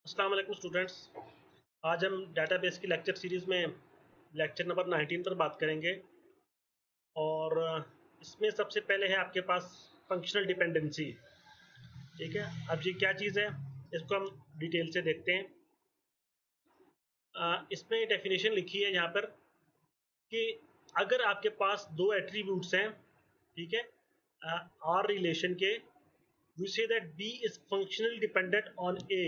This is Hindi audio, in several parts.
अस्सलाम वालेकुम स्टूडेंट्स। आज हम डेटाबेस की लेक्चर सीरीज़ में लेक्चर नंबर 19 पर बात करेंगे और इसमें सबसे पहले है आपके पास फंक्शनल डिपेंडेंसी। ठीक है, अब ये क्या चीज़ है इसको हम डिटेल से देखते हैं। इसमें डेफिनेशन लिखी है यहाँ पर कि अगर आपके पास दो एट्रीब्यूट्स हैं, ठीक है, आर रिलेशन के, we say that B is functionally dependent on A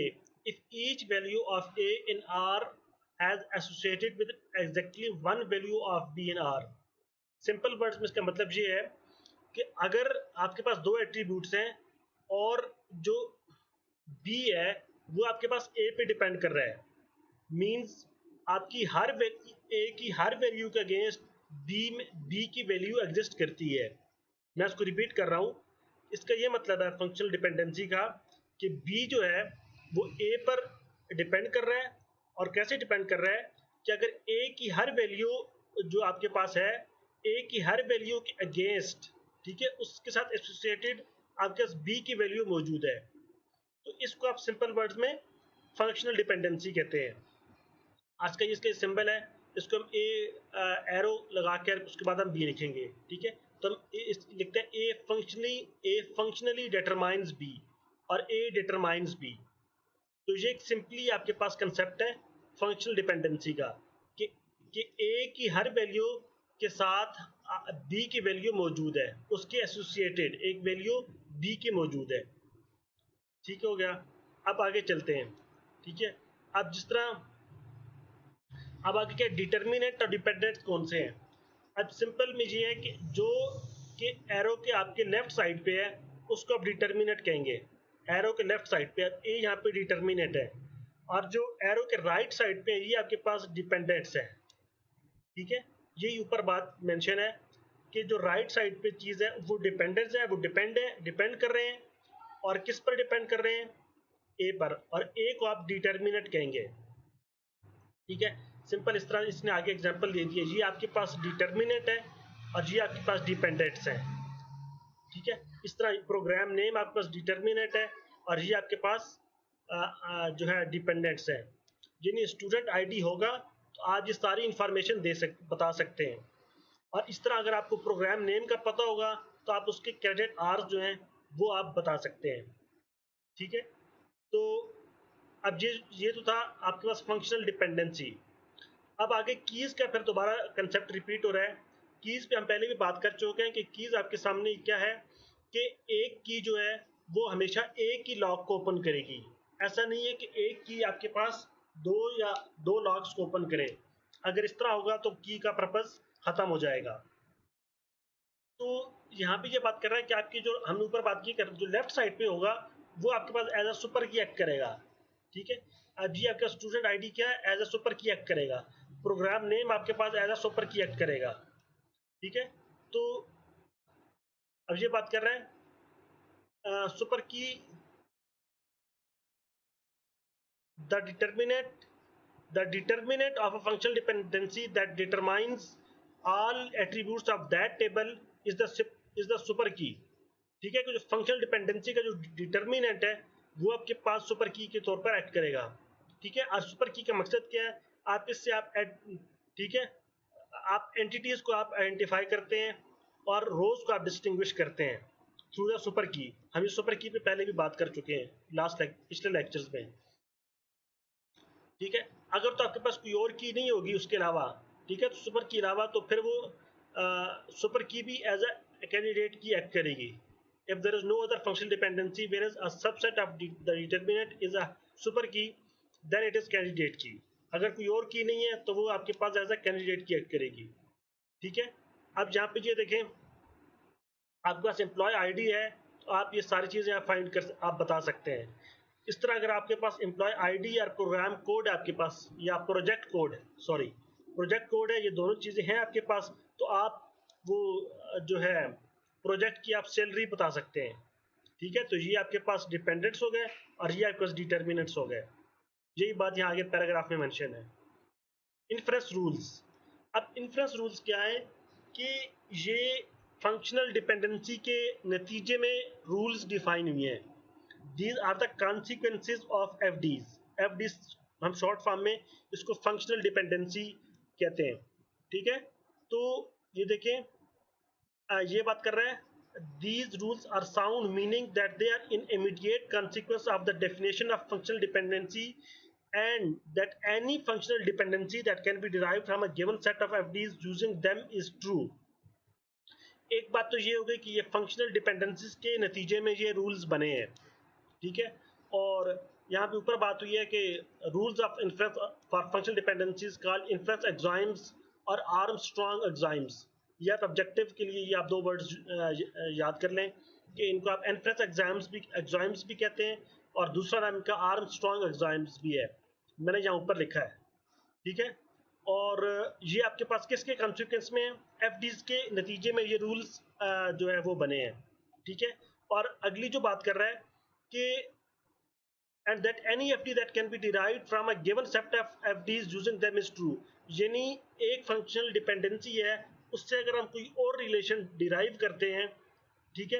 if each value of A in R has associated with exactly one value of B in R। Simple words में इसका मतलब ये है कि अगर आपके पास दो एट्रीब्यूट्स हैं और जो B है वो आपके पास A पे डिपेंड कर रहा है, मींस आपकी हर A की हर वैल्यू के अगेंस्ट B की वैल्यू एग्जिस्ट करती है। मैं इसको रिपीट कर रहा हूँ। इसका ये मतलब है फंक्शनल डिपेंडेंसी का कि बी जो है वो ए पर डिपेंड कर रहा है। और कैसे डिपेंड कर रहा है कि अगर ए की हर वैल्यू जो आपके पास है, ए की हर वैल्यू के अगेंस्ट, ठीक है, उसके साथ एसोसिएटेड आपके पास बी की वैल्यू मौजूद है, तो इसको आप सिंपल वर्ड्स में फंक्शनल डिपेंडेंसी कहते हैं। आज का इसका सिंबल है, इसको हम ए एरो लगा कर उसके बाद हम बी लिखेंगे। ठीक है, तो हम लिखते हैं ए फंक्शनली डिटरमाइंस बी और ए डिटरमाइंस बी। तो ये एक सिंपली आपके पास कंसेप्ट है फंक्शनल डिपेंडेंसी का कि ए की हर वैल्यू के साथ बी की वैल्यू मौजूद है, उसके एसोसिएटेड एक वैल्यू बी की मौजूद है। ठीक हो गया, अब आगे चलते हैं। ठीक है, अब जिस तरह अब आगे क्या डिटर्मिनेंट और डिपेंडेंट कौन से हैं। अब सिंपल में ये है कि जो कि एरो के आपके लेफ्ट साइड पे है उसको आप डिटर्मिनेंट कहेंगे। एरो के लेफ्ट साइड पे ए यहाँ पे डिटर्मिनेंट है और जो एरो के राइट साइड पे ये आपके पास डिपेंडेंट्स है। ठीक है, ये ऊपर बात मेंशन है कि जो राइट साइड पे चीज़ है वो डिपेंडेंट्स है, वो डिपेंड कर रहे हैं। और किस पर डिपेंड कर रहे हैं? ए पर, और ए को आप डिटर्मिनेंट कहेंगे। ठीक है, सिंपल इस तरह इसने आगे एग्जांपल दे दिया, ये आपके पास डिटर्मिनेंट है और ये आपके पास डिपेंडेंट्स है। ठीक है, इस तरह प्रोग्राम नेम आपके पास डिटर्मिनेंट है और ये आपके पास जो है डिपेंडेंट्स है। यानी स्टूडेंट आईडी होगा तो आप ये सारी इंफॉर्मेशन बता सकते हैं। और इस तरह अगर आपको प्रोग्राम नेम का पता होगा तो आप उसके क्रेडिट आर्स जो हैं वो आप बता सकते हैं। ठीक है, तो अब ये तो था आपके पास फंक्शनल डिपेंडेंसी। अब आगे कीज का फिर दोबारा कंसेप्ट रिपीट हो रहा है। कीज पे हम पहले भी बात कर चुके हैं कि कीज आपके सामने क्या है कि एक की जो है वो हमेशा एक ही लॉक को ओपन करेगी। ऐसा नहीं है कि एक की आपके पास दो लॉक्स को ओपन करे। अगर इस तरह होगा तो की का पर्पस खत्म हो जाएगा। तो यहाँ पे ये बात कर रहा है कि आपकी जो हम ऊपर बात की कर जो लेफ्ट साइड पे होगा वो आपके पास एज अ सुपर की एक्ट करेगा। ठीक है, अब ये आपका स्टूडेंट आईडी क्या है, एज अ सुपर की एक्ट करेगा। प्रोग्राम नेम आपके पास एज अ सुपर की एक्ट करेगा। ठीक है, तो अब ये बात कर रहे हैं सुपर की the determinant the determinant of a functional dependency that determines all attributes of that table is the super key। ठीक है, जो फंक्शनल डिपेंडेंसी का जो डिटर्मिनेंट है वो आपके पास सुपर की के तौर पर एक्ट करेगा। ठीक है, और सुपर की का मकसद क्या है, आप इससे आप ठीक है, आप एंटिटीज को आप आइडेंटिफाई करते हैं और रोज को आप डिस्टिंग्विश करते हैं थ्रू द सुपर की। हम इस सुपर की पे पहले भी बात कर चुके हैं पिछले लेक्चर्स में। ठीक है, अगर तो आपके पास कोई और की नहीं होगी उसके अलावा, ठीक है, तो सुपर की अलावा तो फिर वो सुपर की भी as a candidate key act करेगी। If there is no other functional dependency where is a subset of the determinant is a super key, then it is candidate key. अगर कोई और की नहीं है तो वो आपके पास as a candidate key act करेगी। ठीक है, अब यहाँ पे ये देखें आपके पास एम्प्लॉय आईडी है तो आप ये सारी चीज़ें आप बता सकते हैं। इस तरह अगर आपके पास एम्प्लॉय आईडी या प्रोग्राम कोड है आपके पास, या प्रोजेक्ट कोड है, ये दोनों चीज़ें हैं आपके पास, तो आप वो जो है प्रोजेक्ट की आप सैलरी बता सकते हैं। ठीक है, तो ये आपके पास डिपेंडेंट्स हो गए और ये आपके पास डिटर्मिनेंट्स हो गए। यही बात यहाँ आगे पैराग्राफ में मेंशन है। Inference rules. अब इन्फ्रेंस रूल्स क्या है कि ये फंक्शनल डिपेंडेंसी के नतीजे में रूल्स डिफाइन हुए हैं। These are the consequences of FDs. FD हम शॉर्ट फॉर्म में इसको फंक्शनल डिपेंडेंसी कहते हैं, ठीक है। तो ये देखें, ये बात कर रहा है, these rules are sound, meaning that they are in immediate consequence of the definition of functional dependency, and that any functional dependency that can be derived from a given set of FDs using them is true। एक बात तो ये हो गई कि ये फंक्शनल डिपेंडेंसीज के नतीजे में ये रूल्स बने हैं, ठीक है। और यहाँ पे ऊपर बात हुई है कि rules of inference for functional dependencies called inference axioms और आर्मस्ट्रॉन्ग एक्साइम्स। ये आप ऑब्जेक्टिव के लिए ये आप दो वर्ड्स याद कर लें कि इनको आप इन्फ्रेंस एक्साइम्स भी कहते हैं, और दूसरा नाम इनका आर्मस्ट्रॉन्ग एक्साइम्स भी है, मैंने यहाँ ऊपर लिखा है, ठीक है। और ये आपके पास किसके कॉन्सिक्वेंस में, एफडीज के नतीजे में ये रूल्स जो है वो बने हैं, ठीक है। और अगली जो बात कर रहा है कि and that any FD that can be derived from a given set of FDs using them is true। यानी एक फंक्शनल डिपेंडेंसी है, उससे अगर हम कोई और रिलेशन डिराइव करते हैं, ठीक है,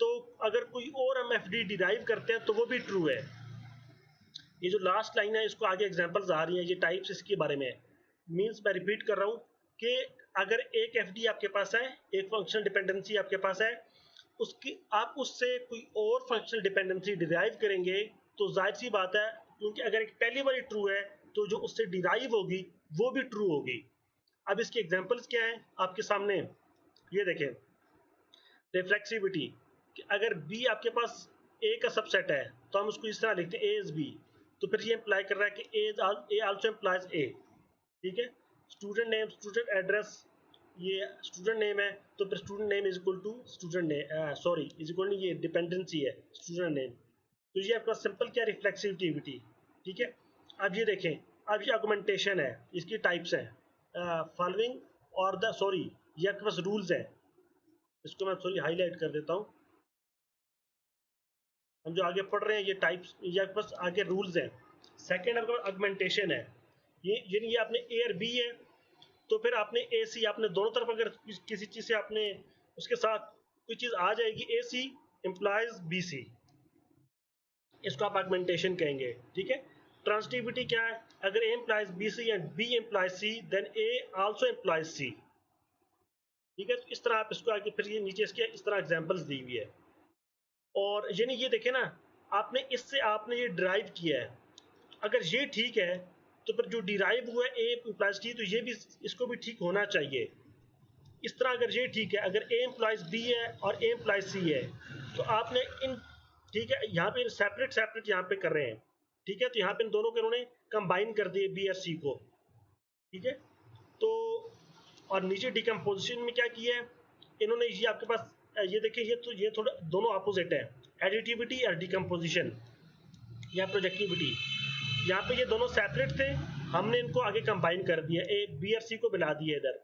तो अगर कोई और हम एफडी डिराइव करते हैं तो वो भी ट्रू है। ये जो लास्ट लाइन है इसको आगे एग्जांपल्स आ रही हैं, ये टाइप्स इसके बारे में है। मींस मैं रिपीट कर रहा हूँ कि अगर एक एफडी आपके पास है, एक फंक्शनल डिपेंडेंसी आपके पास है, उसकी आप उससे कोई और फंक्शनल डिपेंडेंसी डिराइव करेंगे तो जाहिर सी बात है, क्योंकि अगर एक पहली बार ट्रू है तो जो उससे डिराइव होगी वो भी ट्रू होगी। अब इसके एग्जांपल्स क्या हैं आपके सामने, ये देखें। रिफ्लेक्सिविटी, अगर बी आपके पास ए का सबसेट है तो हम उसको इस तरह लिखते हैं ए इज बी, तो फिर ये इंप्लाई कर रहा है कि ए आल्सो इंप्लाइज ए, ठीक है। स्टूडेंट नेम, स्टूडेंट एड्रेस, ये स्टूडेंट नेम है तो फिर student name is equal to student name, sorry is equal to, ये डिपेंडेंसी है स्टूडेंट नेम, तो ये आपका सिंपल क्या रिफ्लेक्सिविटी, ठीक है। अब ये देखें, अब ये आर्गुमेंटेशन है, इसकी टाइप्स हैं फॉलोइंग और द, सॉरी ये आपके पास रूल्स है, इसको मैं सॉरी हाईलाइट कर देता हूँ। हम जो आगे पढ़ रहे हैं ये टाइप्स, ये आपके पास आगे रूल्स हैं। सेकेंड आपके पास आर्गुमेंटेशन है, ये आपने ए और बी है, तो फिर आपने ए सी, आपने दोनों तरफ अगर किसी चीज़ से आपने उसके साथ कोई चीज़ आ जाएगी, ए सी इम्प्लाइज बी सी, इसको आप आर्गुमेंटेशन कहेंगे, ठीक है। ट्रांसिटिविटी क्या है, अगर A implies B C and B implies C then A also implies C, ठीक है। तो इस तरह आप इसको आगे, फिर ये नीचे इसके इस तरह एग्जांपल्स दी हुई है। और यानी ये देखें ना, आपने इससे आपने ये डिराइव किया है, अगर ये ठीक है तो फिर जो डिराइव हुआ है ए इम्प्लाइज टी, तो ये भी इसको भी ठीक होना चाहिए। इस तरह अगर ये ठीक है, अगर ए इम्प्लाइज बी है और ए इम्प्लाइज सी है, तो आपने इन, ठीक है, यहाँ पे सेपरेट सेपरेट यहाँ पे कर रहे हैं, ठीक है। तो यहाँ पे इन दोनों के उन्होंने कंबाइन कर दिए बी और सी को, ठीक है। तो और नीचे डिकम्पोजिशन में क्या किया है इन्होंने, ये आपके पास ये देखिए, ये थोड़ा दोनों अपोजिट है, एडिटिविटी और डिकम्पोजिशन या प्रोजेक्टिविटी। यहाँ पे ये दोनों सेपरेट थे, हमने इनको आगे कंबाइन कर दिया, ए बी और सी को मिला दिया, इधर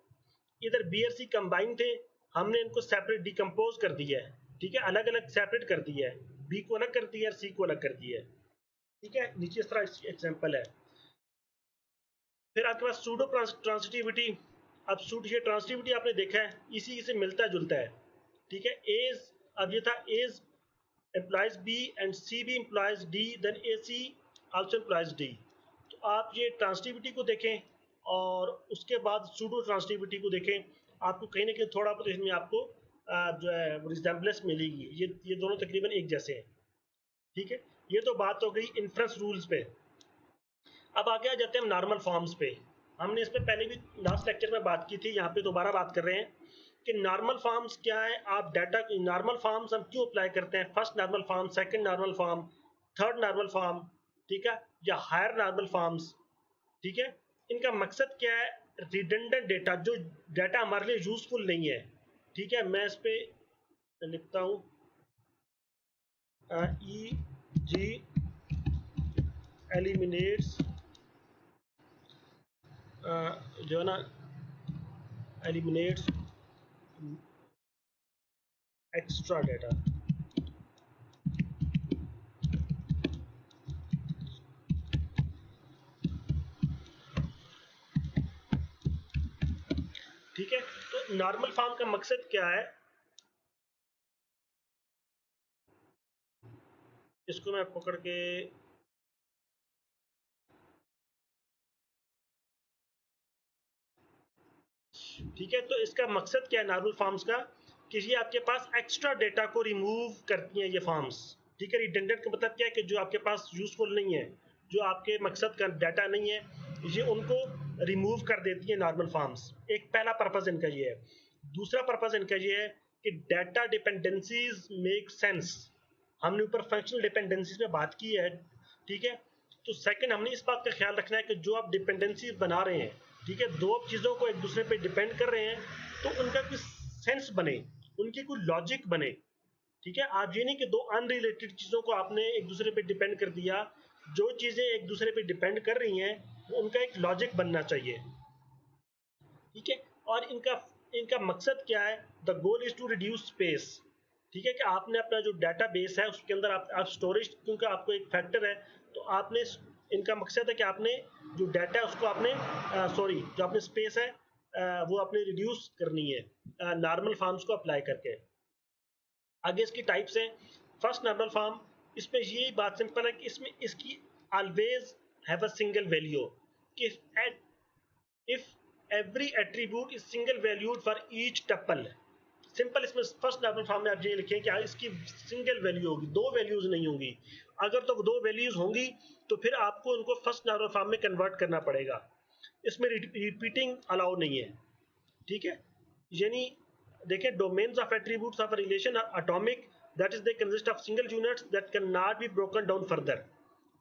इधर बी और सी कंबाइन थे, हमने इनको सेपरेट डिकम्पोज कर दिया है, ठीक है, अलग अलग सेपरेट कर दिया है, बी को अलग कर दिया और सी को अलग कर दिया है, ठीक है। नीचे इस तरह एग्जांपल है। फिर आपके पास सूडो ट्रांसिटिविटी। अब ये ट्रांसिटिविटी आपने देखा है, इसी से मिलता जुलता है, ठीक है। एज, अब ये था as implies B and CB implies D, then AC also implies D। तो आप ये ट्रांसिटिविटी को देखें और उसके बाद सूडो ट्रांसिटिविटी को देखें, आपको कहीं ना कहीं थोड़ा बहुत इसमें आपको जो है रिजेम्बलेंस मिलेगी, ये दोनों तकरीबन एक जैसे हैं, ठीक है। ये तो बात हो गई इन्फ्रेंस रूल्स पे। अब आगे आ जाते हैं हम नॉर्मल फॉर्म्स पे। हमने इस पे पहले भी लास्ट लेक्चर में बात की थी, यहाँ पे दोबारा बात कर रहे हैं कि नॉर्मल फॉर्म्स क्या है। आप डाटा नॉर्मल फॉर्म्स हम क्यों अप्लाई करते हैं, first normal form, second normal form, third normal form, ठीक है, या हायर नॉर्मल फॉर्म्स, ठीक है। इनका मकसद क्या है, रिडंडेंट डेटा, जो डाटा हमारे लिए यूजफुल नहीं है, ठीक है। मैं इस पे लिखता हूँ ई जी एलिमिनेट्स, जो है ना, एलिमिनेट्स एक्स्ट्रा डेटा, ठीक है। तो नॉर्मल फॉर्म का मकसद क्या है, इसको मैं पकड़ के ठीक है, तो इसका मकसद क्या है नॉर्मल फॉर्म्स का कि ये आपके पास एक्स्ट्रा डेटा को रिमूव करती हैं ये फॉर्म्स। ठीक है, रिडंडेंट का मतलब क्या है कि जो आपके पास यूजफुल नहीं है, जो आपके मकसद का डाटा नहीं है, ये उनको रिमूव कर देती है नॉर्मल फॉर्म्स। एक पहला पर्पज इनका ये है। दूसरा पर्पज इनका ये है कि डाटा डिपेंडेंसीज मेक सेंस। हमने ऊपर फंक्शनल डिपेंडेंसीज में बात की है, ठीक है, तो सेकंड हमने इस बात का ख्याल रखना है कि जो आप डिपेंडेंसी बना रहे हैं, ठीक है, दो चीज़ों को एक दूसरे पे डिपेंड कर रहे हैं, तो उनका कोई सेंस बने, उनकी कोई लॉजिक बने। ठीक है, आप ये नहीं कि दो अनरिलेटेड चीज़ों को आपने एक दूसरे पे डिपेंड कर दिया। जो चीज़ें एक दूसरे पे डिपेंड कर रही हैं उनका एक लॉजिक बनना चाहिए। ठीक है, और इनका इनका मकसद क्या है? The goal is to reduce space. ठीक है, कि आपने अपना जो डाटा बेस है उसके अंदर आप स्टोरेज, क्योंकि आपको एक फैक्टर है, तो आपने इनका मकसद है कि आपने जो डाटा है उसको आपने जो आपने स्पेस है वो आपने रिड्यूस करनी है नॉर्मल फॉर्म्स को अप्लाई करके। आगे इसकी टाइप्स हैं। फर्स्ट नॉर्मल फॉर्म, इसमें यही बात सिंपल है कि इसमें इसकी always have a single value, कि if every attribute is single valued for each tuple। Simple इसमें फर्स्ट नॉर्मल फॉर्म में आप ये लिखें कि इसकी सिंगल वैल्यू होगी, दो वैल्यूज नहीं होंगी। अगर तो दो वैल्यूज होंगी तो फिर आपको उनको फर्स्ट नॉर्मल फॉर्म में कन्वर्ट करना पड़ेगा। इसमें रिपीटिंग अलाउ नहीं है। ठीक है, यानी देखें, domains of attributes of a relation are atomic, that is they consist of single units that can not be broken down further.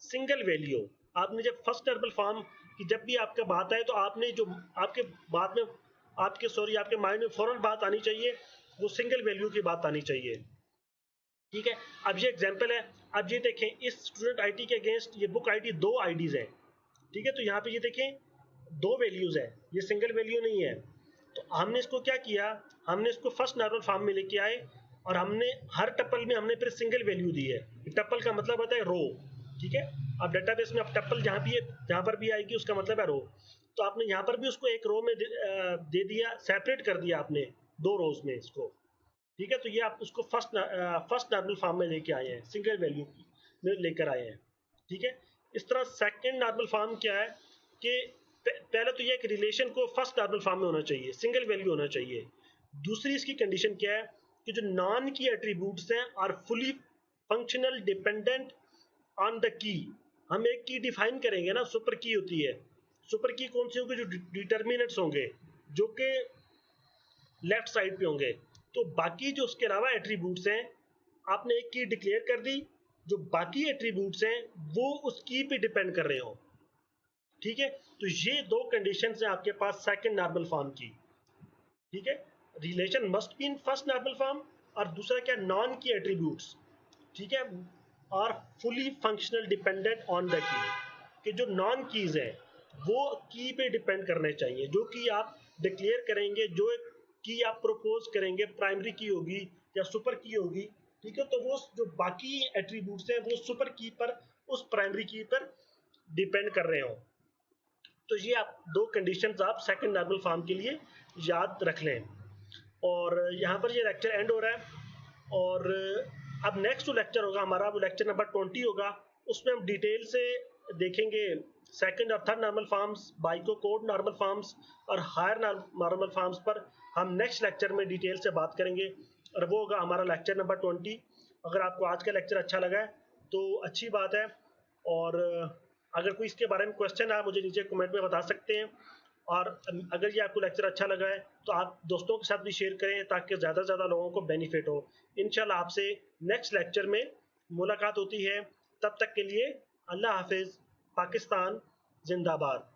Single value, आपने जब फर्स्ट नॉर्मल फॉर्म की जब भी आपका बात आए तो आपने जो आपके बात में आपके माइंड में फौरन बात आनी चाहिए, वो सिंगल वैल्यू की बात आनी चाहिए। ठीक है, अब ये एग्जांपल है। अब ये देखें, इस स्टूडेंट आईटी के अगेंस्ट ये बुक आईडी दो आईडीज है। ठीक है, तो यहाँ पे ये देखें दो वैल्यूज है, ये सिंगल वैल्यू नहीं है। तो हमने इसको क्या किया, हमने इसको फर्स्ट नॉर्मल फॉर्म में लेके आए और हमने हर टपल में हमने फिर सिंगल वैल्यू दी है। टपल का मतलब होता है रो। ठीक है, अब डेटाबेस में अब टपल जहाँ पर भी आएगी उसका मतलब है रो। तो आपने यहाँ पर भी उसको एक रो में दे दिया, सेपरेट कर दिया आपने दो रोज में इसको। ठीक है, तो ये आप उसको फर्स्ट नॉर्मल फॉर्म में लेके आए हैं, सिंगल वैल्यू में लेकर आए हैं। ठीक है, इस तरह सेकंड नॉर्मल फॉर्म क्या है कि पहले तो ये एक रिलेशन को फर्स्ट नॉर्मल फॉर्म में होना चाहिए, सिंगल वैल्यू होना चाहिए। दूसरी इसकी कंडीशन क्या है कि जो नॉन की एट्रीब्यूट्स हैं are fully functional dependent on the key. हम एक की डिफाइन करेंगे ना, सुपर की होती है। सुपर की कौन सी होगी? जो डिटर्मिनेंट्स होंगे, जो कि लेफ्ट साइड पे होंगे। तो बाकी जो उसके अलावा एट्रीब्यूट्स हैं, आपने एक की डिक्लेयर कर दी, जो बाकी एट्रीब्यूट्स हैं वो उस की पे डिपेंड कर रहे हो। ठीक है, तो ये दो कंडीशन है आपके पास सेकंड नॉर्मल फॉर्म की। ठीक है, relation must be in first normal form, और दूसरा क्या, नॉन की एट्रीब्यूट्स। ठीक है, और fully functional dependent on the की, कि जो नॉन कीज है वो की पे डिपेंड करने चाहिए। जो की आप डिक्लेयर करेंगे, जो की आप प्रपोज करेंगे, प्राइमरी की होगी या सुपर की होगी। ठीक है, तो वो जो बाकी एट्रीब्यूट्स हैं वो सुपर की पर, उस प्राइमरी की पर डिपेंड कर रहे हो। तो ये आप दो कंडीशंस आप सेकंड नॉर्मल फॉर्म के लिए याद रख लें। और यहाँ पर ये लेक्चर एंड हो रहा है, और अब नेक्स्ट जो लेक्चर होगा हमारा, वो लेक्चर नंबर 20 होगा। उसमें हम डिटेल से देखेंगे सेकंड और थर्ड नॉर्मल फॉर्म्स, बाइको कोड नॉर्मल फॉर्म्स और हायर नॉर्मल फॉर्म्स पर हम नेक्स्ट लेक्चर में डिटेल से बात करेंगे, और वो होगा हमारा लेक्चर नंबर 20। अगर आपको आज का लेक्चर अच्छा लगा है तो अच्छी बात है, और अगर कोई इसके बारे में क्वेश्चन है आप मुझे नीचे कमेंट में बता सकते हैं। और अगर ये आपको लेक्चर अच्छा लगा है तो आप दोस्तों के साथ भी शेयर करें ताकि ज़्यादा से ज़्यादा लोगों को बेनिफिट हो। इंशाल्लाह आपसे नेक्स्ट लेक्चर में मुलाकात होती है। तब तक के लिए अल्लाह हाफिज़। पाकिस्तान जिंदाबाद।